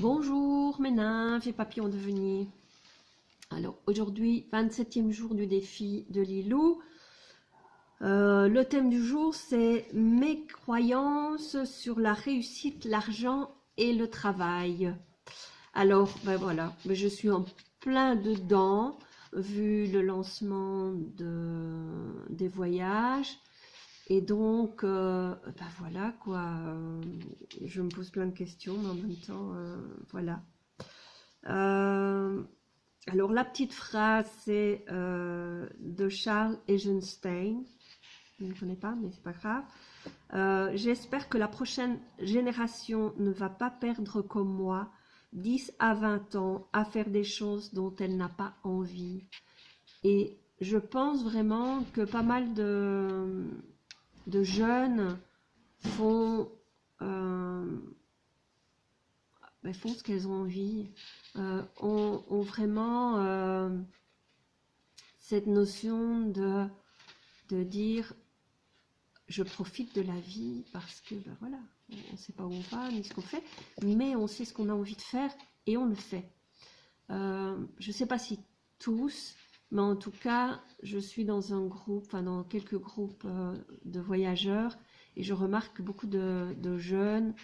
Bonjour mes nymphes et papillons de Venise. Alors aujourd'hui, 27e jour du défi de Lilou. Le thème du jour, c'est mes croyances sur la réussite, l'argent et le travail. Alors, ben voilà, je suis en plein dedans, vu le lancement des voyages. Et donc, ben voilà quoi, je me pose plein de questions, mais en même temps, voilà. Alors la petite phrase, c'est de Charles Eisenstein. Je ne connais pas, mais c'est pas grave. J'espère que la prochaine génération ne va pas perdre comme moi 10 à 20 ans à faire des choses dont elle n'a pas envie. Et je pense vraiment que pas mal de jeunes font, font ce qu'elles ont envie, ont vraiment cette notion de dire je profite de la vie parce que ben voilà, on ne sait pas où on va ni ce qu'on fait, mais on sait ce qu'on a envie de faire et on le fait. Je ne sais pas si tous, mais en tout cas, je suis dans un groupe, enfin dans quelques groupes de voyageurs et je remarque que beaucoup de jeunes,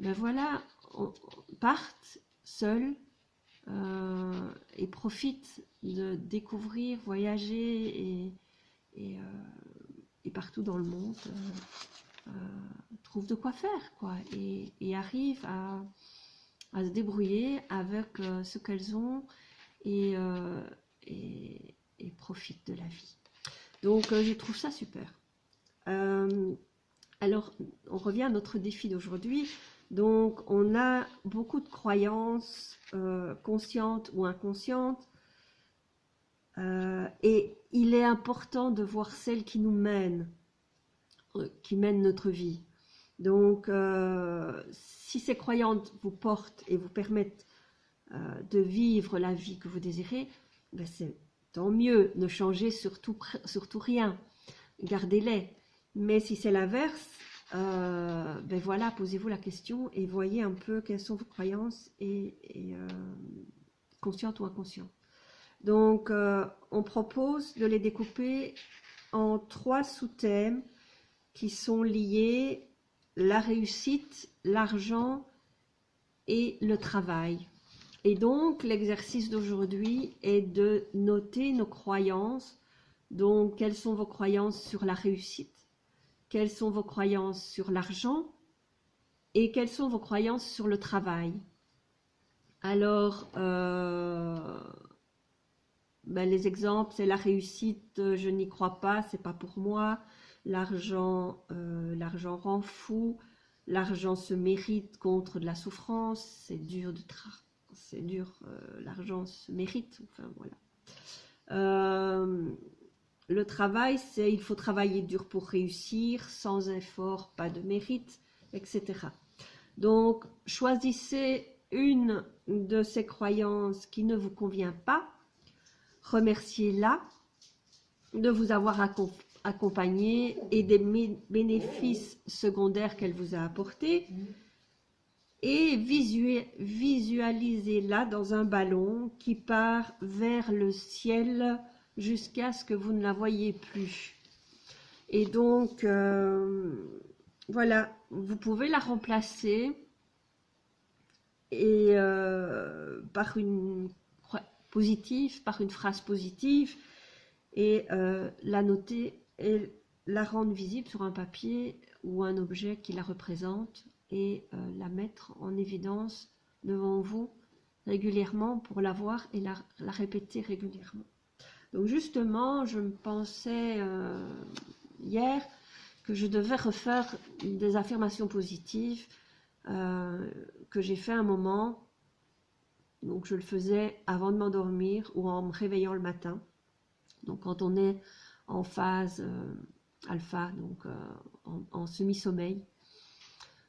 ben voilà, partent seuls et profitent de découvrir, voyager et partout dans le monde trouvent de quoi faire quoi et arrivent à se débrouiller avec ce qu'elles ont et, et profitent de la vie. Donc je trouve ça super. Alors on revient à notre défi d'aujourd'hui. Donc on a beaucoup de croyances conscientes ou inconscientes et il est important de voir celles qui nous mènent, qui mènent notre vie. Donc si ces croyances vous portent et vous permettent de vivre la vie que vous désirez, ben c'est tant mieux, ne changez surtout rien, gardez-les. Mais si c'est l'inverse, ben voilà, posez-vous la question et voyez un peu quelles sont vos croyances conscientes ou inconscientes. Donc, on propose de les découper en 3 sous-thèmes qui sont liés la réussite, l'argent et le travail. Et donc, l'exercice d'aujourd'hui est de noter nos croyances. Donc, quelles sont vos croyances sur la réussite? Quelles sont vos croyances sur l'argent? Et quelles sont vos croyances sur le travail? Alors, les exemples, c'est la réussite, je n'y crois pas, c'est pas pour moi. L'argent rend fou. L'argent se mérite contre de la souffrance. C'est dur l'argent se mérite. Enfin voilà. Le travail, c'est il faut travailler dur pour réussir, sans effort, pas de mérite, etc. Donc, choisissez une de ces croyances qui ne vous convient pas, remerciez-la de vous avoir accompagné et des bénéfices secondaires qu'elle vous a apportés, et visualisez-la dans un ballon qui part vers le ciel jusqu'à ce que vous ne la voyez plus. Et donc, voilà, vous pouvez la remplacer et par une phrase positive et la noter et la rendre visible sur un papier ou un objet qui la représente et la mettre en évidence devant vous régulièrement pour la voir et la répéter régulièrement. Donc justement, je me pensais hier que je devais refaire des affirmations positives que j'ai fait un moment. Donc je le faisais avant de m'endormir ou en me réveillant le matin. Donc quand on est en phase alpha, donc en semi-sommeil,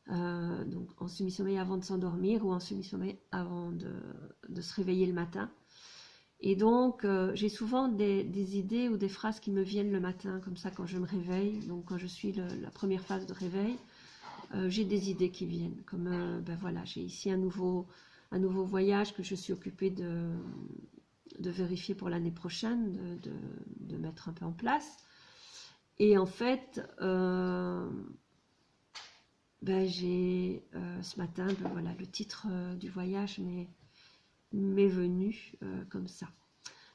donc en semi-sommeil avant de s'endormir ou en semi-sommeil avant de se réveiller le matin. Et donc, j'ai souvent des idées ou des phrases qui me viennent le matin, comme ça, quand je me réveille. Donc, quand je suis la première phase de réveil, j'ai des idées qui viennent. Comme, ben voilà, j'ai ici un nouveau un nouveau voyage que je suis occupée de vérifier pour l'année prochaine, de mettre un peu en place. Et en fait, j'ai ce matin, voilà, le titre du voyage m'est venu comme ça.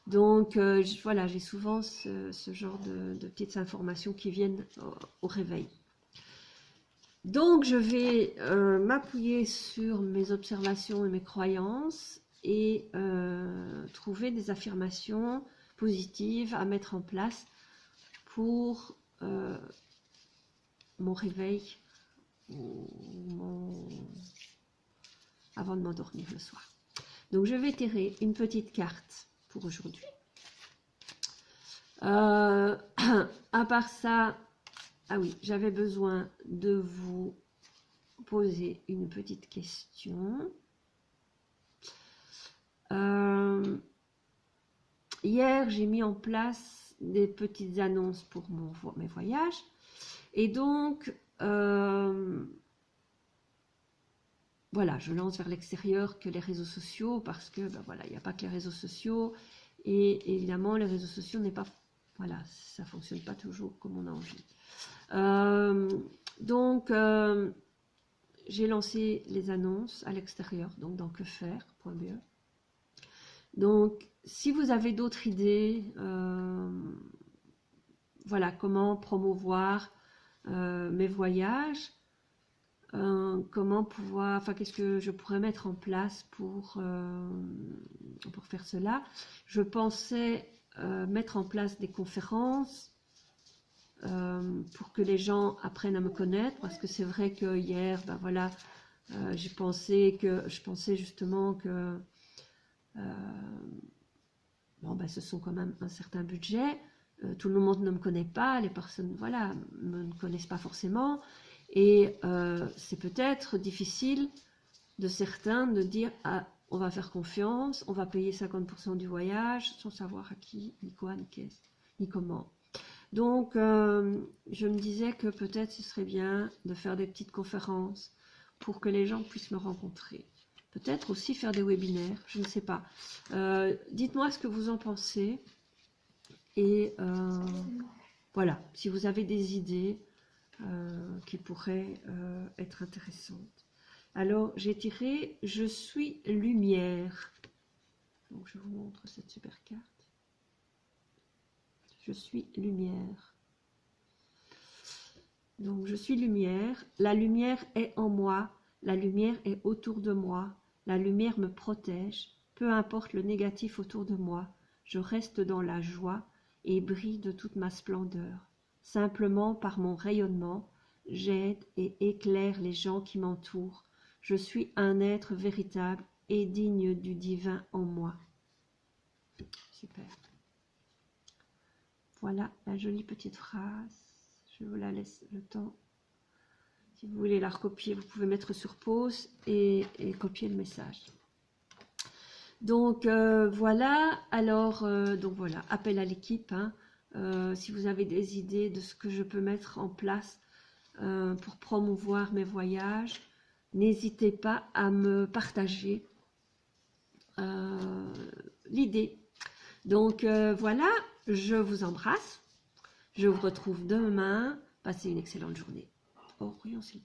Donc voilà, j'ai souvent ce genre de petites informations qui viennent au réveil. Donc je vais m'appuyer sur mes observations et mes croyances et trouver des affirmations positives à mettre en place pour mon réveil avant de m'endormir le soir. Donc je vais tirer une petite carte pour aujourd'hui. À part ça, ah oui, j'avais besoin de vous poser une petite question. Hier, j'ai mis en place des petites annonces pour mes voyages. Et donc, voilà, je lance vers l'extérieur que les réseaux sociaux, parce que voilà, il n'y a pas que les réseaux sociaux. Et évidemment, les réseaux sociaux n'est pas... Voilà, ça ne fonctionne pas toujours comme on a envie. Donc, j'ai lancé les annonces à l'extérieur, donc dans quefaire.be. Donc, si vous avez d'autres idées, voilà, comment promouvoir mes voyages, comment pouvoir, enfin, qu'est-ce que je pourrais mettre en place pour faire cela. Je pensais mettre en place des conférences pour que les gens apprennent à me connaître, parce que c'est vrai que hier, voilà, je pensais justement que ce sont quand même un certain budget, tout le monde ne me connaît pas, les personnes, voilà, me connaissent pas forcément, et c'est peut-être difficile de certains de dire ah, on va faire confiance, on va payer 50% du voyage sans savoir à qui, ni quoi, ni qu'est-ce, ni comment. Donc, je me disais que peut-être ce serait bien de faire des petites conférences pour que les gens puissent me rencontrer. Peut-être aussi faire des webinaires, je ne sais pas. Dites-moi ce que vous en pensez. Et voilà, si vous avez des idées qui pourraient être intéressantes. Alors, j'ai tiré « Je suis lumière ». Donc, je vous montre cette super carte. Je suis lumière. Donc, je suis lumière. La lumière est en moi. La lumière est autour de moi. La lumière me protège. Peu importe le négatif autour de moi. Je reste dans la joie et brille de toute ma splendeur. Simplement par mon rayonnement, j'aide et éclaire les gens qui m'entourent. Je suis un être véritable et digne du divin en moi. Super. Voilà la jolie petite phrase. Je vous la laisse le temps. Si vous voulez la recopier, vous pouvez mettre sur pause et copier le message. Donc voilà. Alors donc voilà, appel à l'équipe. Hein. Si vous avez des idées de ce que je peux mettre en place pour promouvoir mes voyages, n'hésitez pas à me partager l'idée. Donc voilà, je vous embrasse. Je vous retrouve demain. Passez une excellente journée. Orion, s'il te plaît.